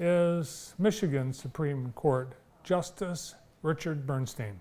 is Michigan Supreme Court Justice Richard Bernstein.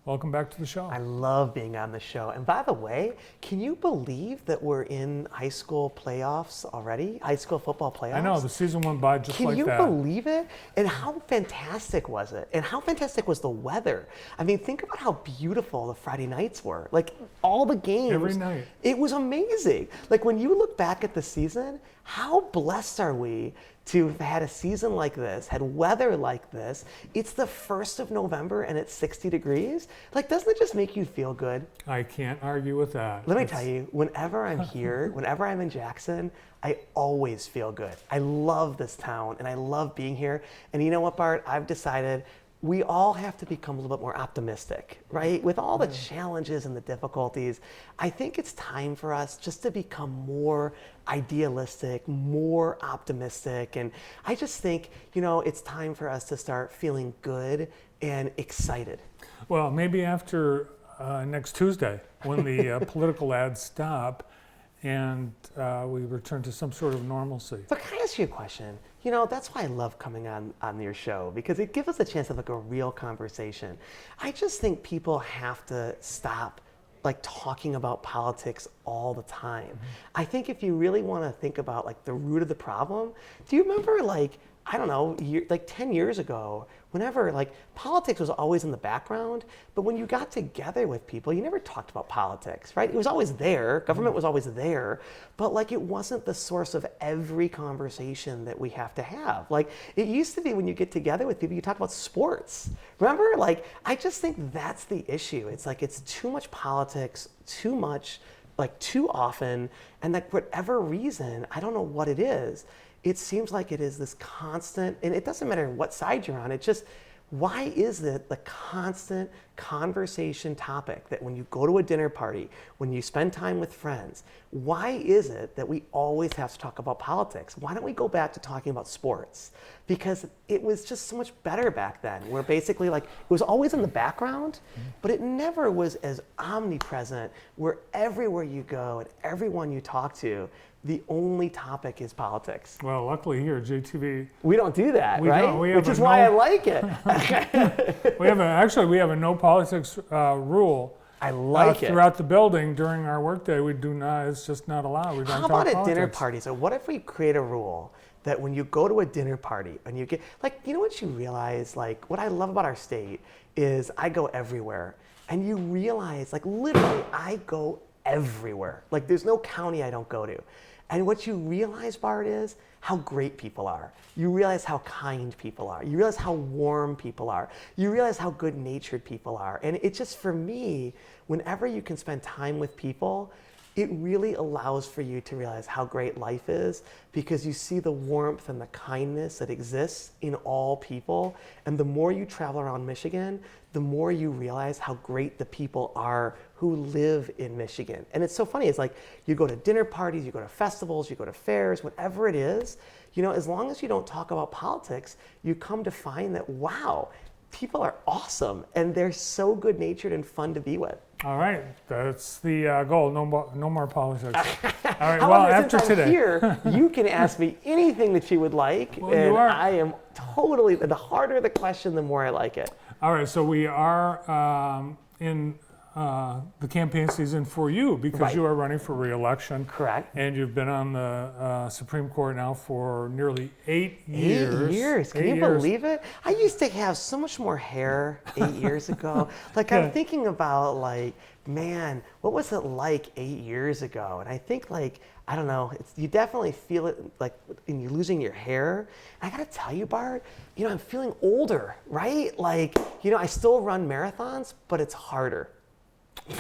Welcome back to the show. I love being on the show. And by the way, can you believe that we're in high school playoffs already? High school football playoffs? I know, the season went by just like that. Can you believe it? And how fantastic was it? And how fantastic was the weather? I mean, think about how beautiful the Friday nights were. Like, all the games. Every night. It was amazing. Like, when you look back at the season, how blessed are we to have had a season like this, had weather like this. It's the 1st of November and it's 60 degrees. Like, doesn't it just make you feel good? I can't argue with that. Let me tell you, whenever I'm here, whenever I'm in Jackson, I always feel good. I love this town and I love being here. And you know what, Bart? I've decided we all have to become a little bit more optimistic, right? With all the challenges and the difficulties, I think it's time for us just to become more idealistic, more optimistic. And I just think, it's time for us to start feeling good and excited. Well, maybe after next Tuesday, when the political ads stop and we return to some sort of normalcy. But can I ask you a question? That's why I love coming on your show, because it gives us a chance to have a real conversation. I just think people have to stop talking about politics all the time. Mm-hmm. I think if you really want to think about the root of the problem, do you remember I don't know, 10 years ago, whenever politics was always in the background, but when you got together with people, you never talked about politics, right? It was always there, government was always there, but it wasn't the source of every conversation that we have to have. It used to be when you get together with people, you talk about sports. Remember? I just think that's the issue. It's too much politics, too much, too often, and for whatever reason, I don't know what it is, it seems like it is this constant, and it doesn't matter what side you're on, it's just, why is it the constant conversation topic that when you go to a dinner party, when you spend time with friends, why is it that we always have to talk about politics? Why don't we go back to talking about sports? Because it was just so much better back then, where basically it was always in the background, but it never was as omnipresent, where everywhere you go and everyone you talk to, the only topic is politics. Well, luckily here at JTV, we don't do that, right? Which is why I like it. we have a no politics rule. I like it. Throughout the building during our workday, we do not. It's just not allowed. We don't How talk about at politics. dinner parties? So what if we create a rule that when you go to a dinner party and you get what you realize? What I love about our state is I go everywhere, and you realize literally I go everywhere. There's no county I don't go to. And what you realize, Bart, is how great people are. You realize how kind people are. You realize how warm people are. You realize how good-natured people are. And it's just, for me, whenever you can spend time with people, it really allows for you to realize how great life is, because you see the warmth and the kindness that exists in all people. And the more you travel around Michigan, the more you realize how great the people are who live in Michigan. And it's so funny, it's you go to dinner parties, you go to festivals, you go to fairs, whatever it is, as long as you don't talk about politics, you come to find that, wow, people are awesome and they're so good-natured and fun to be with. All right, that's the goal. No more politics. All right. However, Well, after since today, I'm here, you can ask me anything that you would like, and I am totally. The harder the question, the more I like it. All right. So we are in the campaign season for you, because you are running for re-election. Correct. And you've been on the Supreme Court now for nearly 8 years. 8 years. Can you believe it? I used to have so much more hair 8 years ago. I'm thinking about man, what was it like 8 years ago? And I think I don't know, you definitely feel it when you're losing your hair. And I gotta tell you, Bart, I'm feeling older, right? I still run marathons, but it's harder.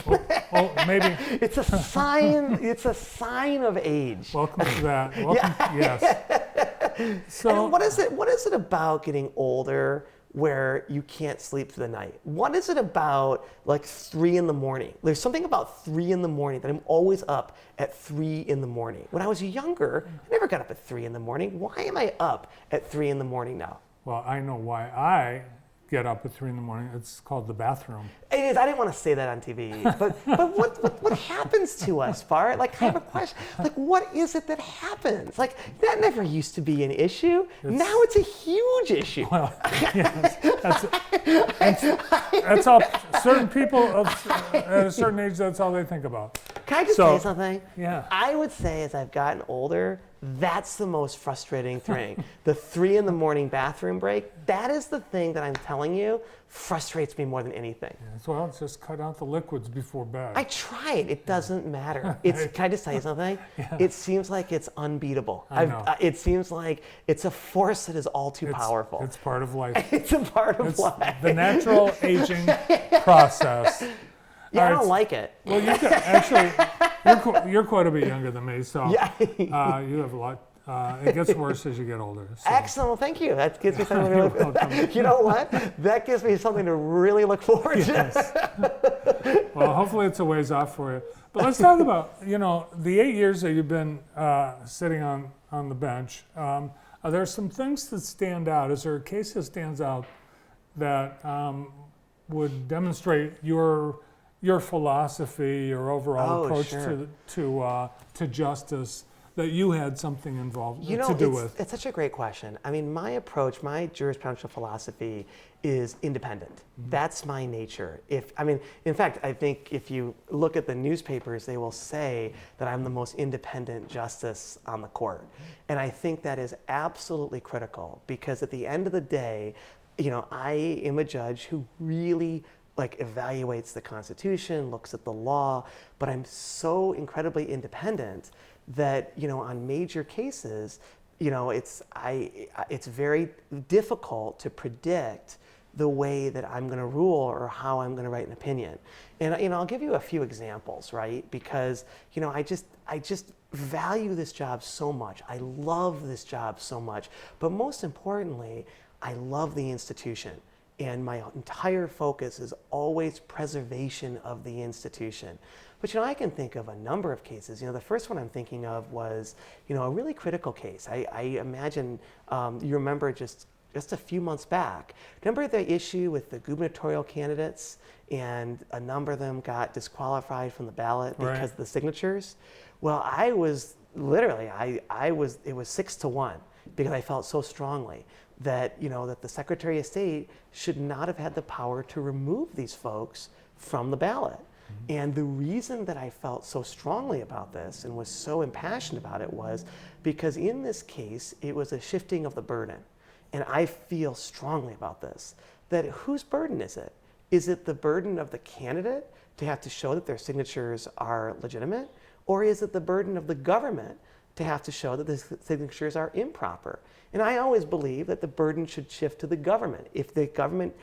Well, maybe it's a sign. It's a sign of age. Welcome to that. Yes. So, and what is it about getting older where you can't sleep through the night? What is it about 3 a.m? There's something about 3 a.m. that I'm always up at 3 a.m. When I was younger, I never got up at 3 a.m. Why am I up at 3 a.m. now? Well, I know why I get up at 3 in the morning. It's called the bathroom. It is. I didn't want to say that on TV, but what happens to us, Bart? Like, I have a question. Like, what is it that happens? Like, that never used to be an issue. Now it's a huge issue. Well, yes, that's all. Certain people at a certain age, that's all they think about. Can I just say something? Yeah. I would say as I've gotten older, that's the most frustrating thing. The 3 in the morning bathroom break, that is the thing that I'm telling you frustrates me more than anything. Yes, well, just cut out the liquids before bed. I tried. It doesn't matter. Can I just tell you something? Yeah. It seems like it's unbeatable. I know. It seems like it's a force that is all too powerful. It's part of life. It's a part of life. The natural aging process. Yeah, I don't like it. Well, you're quite a bit younger than me, so Yeah. you have a lot. It gets worse as you get older. So. Excellent. Well, thank you. That gives me something to You're really. welcome. You know what? That gives me something to really look forward to. Yes. Well, hopefully it's a ways off for you. But let's talk about the 8 years that you've been sitting on the bench. Are there some things that stand out? Is there a case that stands out that would demonstrate your philosophy, your overall approach to justice, that you had something involved to do with? It's such a great question. I mean, my approach, my jurisprudential philosophy is independent. Mm-hmm. That's my nature. In fact, I think if you look at the newspapers, they will say that I'm the most independent justice on the court. And I think that is absolutely critical, because at the end of the day, I am a judge who really evaluates the Constitution, looks at the law, but I'm so incredibly independent that on major cases, it's very difficult to predict the way that I'm going to rule or how I'm going to write an opinion. And I'll give you a few examples, right? Because I just value this job so much. I love this job so much, but most importantly, I love the institution. And my entire focus is always preservation of the institution. But I can think of a number of cases. The first one I'm thinking of was, a really critical case. I imagine you remember just a few months back. Remember the issue with the gubernatorial candidates, and a number of them got disqualified from the ballot because of the signatures? Well, I was literally, it was 6-1, because I felt so strongly that that the Secretary of State should not have had the power to remove these folks from the ballot. Mm-hmm. And the reason that I felt so strongly about this and was so impassioned about it was because in this case, it was a shifting of the burden. And I feel strongly about this, that whose burden is it? Is it the burden of the candidate to have to show that their signatures are legitimate? Or is it the burden of the government to have to show that the signatures are improper? And I always believe that the burden should shift to the government. If the government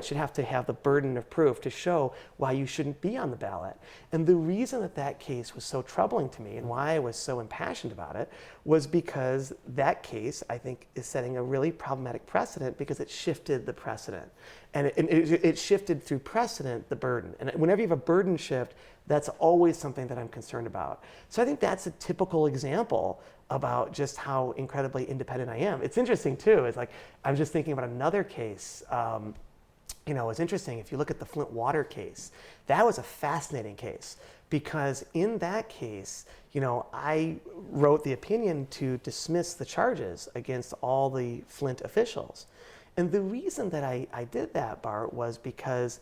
should have to have the burden of proof to show why you shouldn't be on the ballot. And the reason that case was so troubling to me and why I was so impassioned about it was because that case, I think, is setting a really problematic precedent, because it shifted the precedent. And it shifted through precedent the burden. And whenever you have a burden shift, that's always something that I'm concerned about. So I think that's a typical example about just how incredibly independent I am. It's interesting too, it's like, I'm just thinking about another case. It's interesting, if you look at the Flint water case, that was a fascinating case, because in that case, I wrote the opinion to dismiss the charges against all the Flint officials. And the reason that I did that, Bart, was because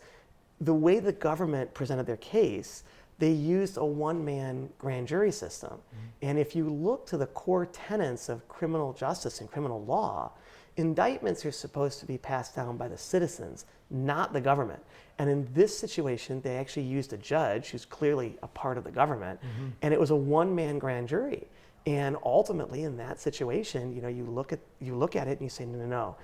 the way the government presented their case, they used a one-man grand jury system. Mm-hmm. And if you look to the core tenets of criminal justice and criminal law, indictments are supposed to be passed down by the citizens, not the government. And in this situation, they actually used a judge who's clearly a part of the government, mm-hmm. and it was a one-man grand jury. And ultimately, in that situation, you look at it and you say, no.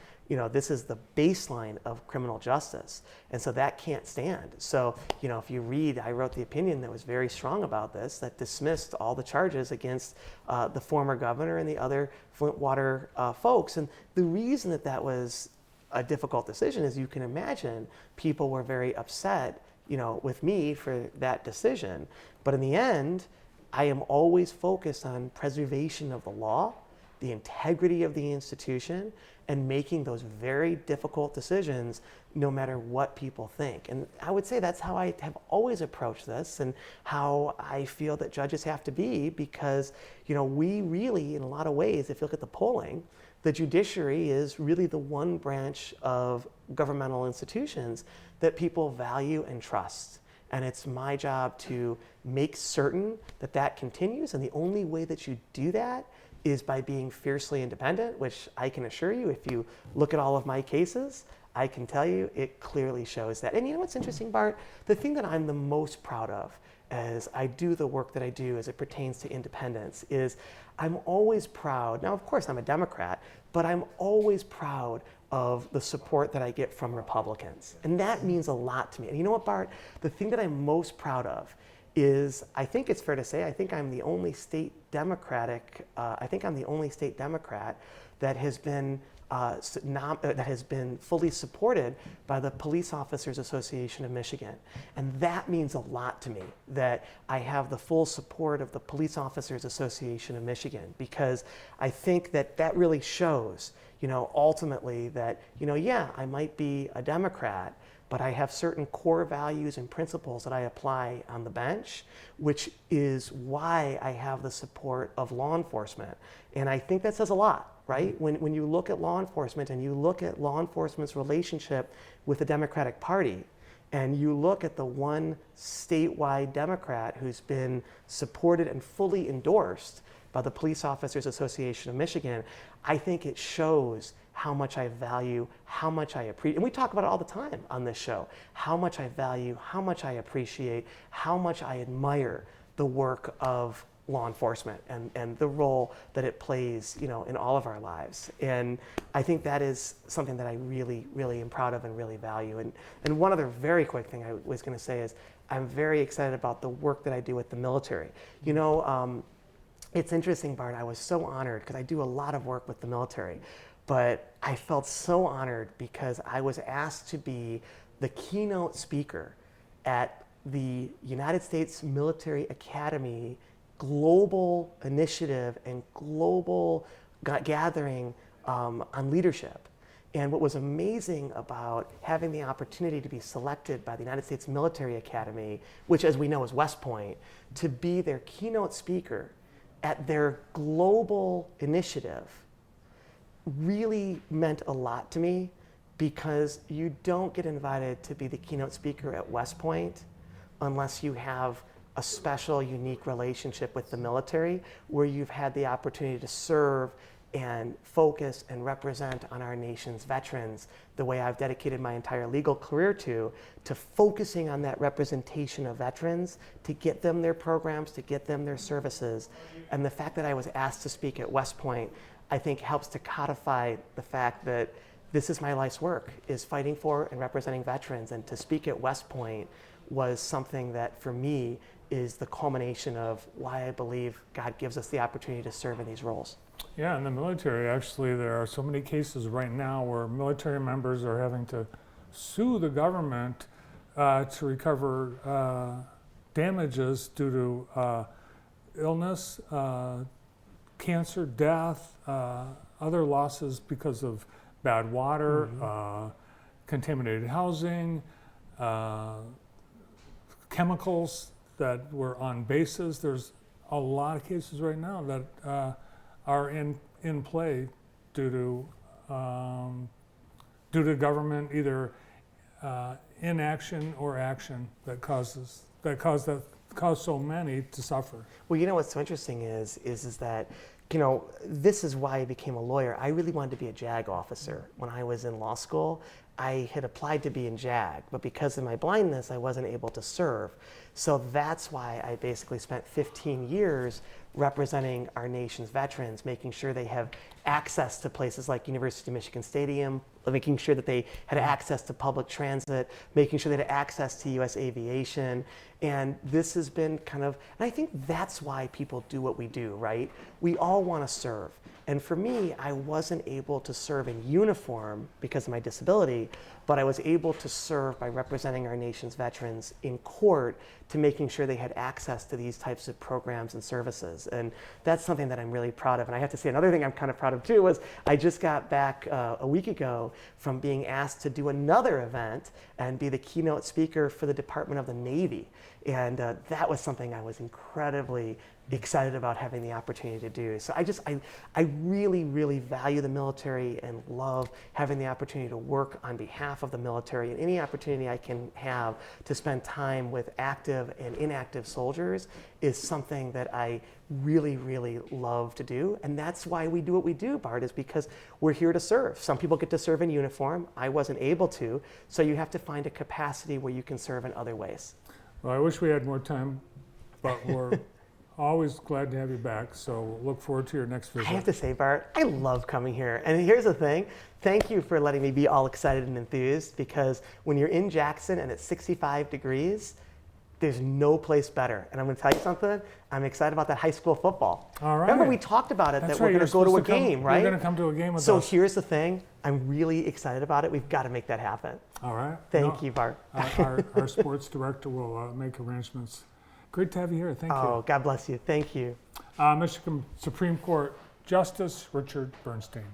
This is the baseline of criminal justice. And so that can't stand. So, if you read, I wrote the opinion that was very strong about this, that dismissed all the charges against the former governor and the other Flint water folks. And the reason that was a difficult decision is, you can imagine, people were very upset, with me for that decision. But in the end, I am always focused on preservation of the law the integrity of the institution, and making those very difficult decisions no matter what people think. And I would say that's how I have always approached this, and how I feel that judges have to be, because we really, in a lot of ways, if you look at the polling, the judiciary is really the one branch of governmental institutions that people value and trust. And it's my job to make certain that that continues. And the only way that you do that is by being fiercely independent, which I can assure you, if you look at all of my cases, I can tell you it clearly shows that. And you know what's interesting, Bart? The thing that I'm the most proud of as I do the work that I do as it pertains to independence is I'm always proud. Now, of course, I'm a Democrat, but I'm always proud of the support that I get from Republicans. And that means a lot to me. And you know what, Bart? The thing that I'm most proud of is, I think it's fair to say, I think I'm the only state Democrat that has been fully supported by the Police Officers Association of Michigan. And that means a lot to me, that I have the full support of the Police Officers Association of Michigan, because I think that that really shows, ultimately that, yeah, I might be a Democrat, but I have certain core values and principles that I apply on the bench, which is why I have the support of law enforcement. And I think that says a lot, right? When you look at law enforcement and you look at law enforcement's relationship with the Democratic Party, and you look at the one statewide Democrat who's been supported and fully endorsed by the Police Officers Association of Michigan, I think it shows how much I value, how much I appreciate, and we talk about it all the time on this show, how much I value, how much I appreciate, how much I admire the work of law enforcement and the role that it plays, in all of our lives. And I think that is something that I really, really am proud of and really value. And one other very quick thing I was going to say is I'm very excited about the work that I do with the military. It's interesting, Bart, I was so honored because I do a lot of work with the military, but I felt so honored because I was asked to be the keynote speaker at the United States Military Academy global initiative and global gathering on leadership. And what was amazing about having the opportunity to be selected by the United States Military Academy, which as we know is West Point, to be their keynote speaker at their global initiative really meant a lot to me, because you don't get invited to be the keynote speaker at West Point unless you have a special, unique relationship with the military, where you've had the opportunity to serve and focus and represent on our nation's veterans the way I've dedicated my entire legal career to focusing on that representation of veterans, to get them their programs, to get them their services. And the fact that I was asked to speak at West Point, I think helps to codify the fact that this is my life's work, is fighting for and representing veterans. And to speak at West Point was something that, for me, is the culmination of why I believe God gives us the opportunity to serve in these roles. Yeah, in the military, actually, there are so many cases right now where military members are having to sue the government to recover damages due to illness, cancer, death, other losses because of bad water, contaminated housing, chemicals that were on bases. There's a lot of cases right now that are in play due to government either inaction or action that cause so many to suffer. Well, you know what's so interesting is that, this is why I became a lawyer. I really wanted to be a JAG officer. When I was in law school, I had applied to be in JAG, but because of my blindness, I wasn't able to serve. So that's why I basically spent 15 years representing our nation's veterans, making sure they have access to places like University of Michigan Stadium, making sure that they had access to public transit, making sure they had access to U.S. aviation. And this has been kind of, and I think that's why people do what we do, right? We all want to serve. And for me, I wasn't able to serve in uniform because of my disability, but I was able to serve by representing our nation's veterans in court to making sure they had access to these types of programs and services. And that's something that I'm really proud of. And I have to say, another thing I'm kind of proud of too was I just got back a week ago from being asked to do another event and be the keynote speaker for the Department of the Navy. And that was something I was incredibly excited about having the opportunity to do. So I really, really value the military and love having the opportunity to work on behalf of the military, and any opportunity I can have to spend time with active and inactive soldiers is something that I really, really love to do. And that's why we do what we do, Bart, is because we're here to serve. Some people get to serve in uniform. I wasn't able to. So you have to find a capacity where you can serve in other ways. Well, I wish we had more time, but we're always glad to have you back. So look forward to your next visit. I have to say, Bart, I love coming here. And here's the thing. Thank you for letting me be all excited and enthused, because when you're in Jackson and it's 65 degrees, there's no place better. And I'm going to tell you something. I'm excited about that high school football. All right. Remember we talked about it, That's that we're right, going to go to a game, right? You're going to come to a game with So us. here's the thing. I'm really excited about it. We've got to make that happen. All right. Thank you, Bart. Our sports director will make arrangements. Great to have you here. Thank you. Oh, God bless you. Thank you. Michigan Supreme Court Justice Richard Bernstein.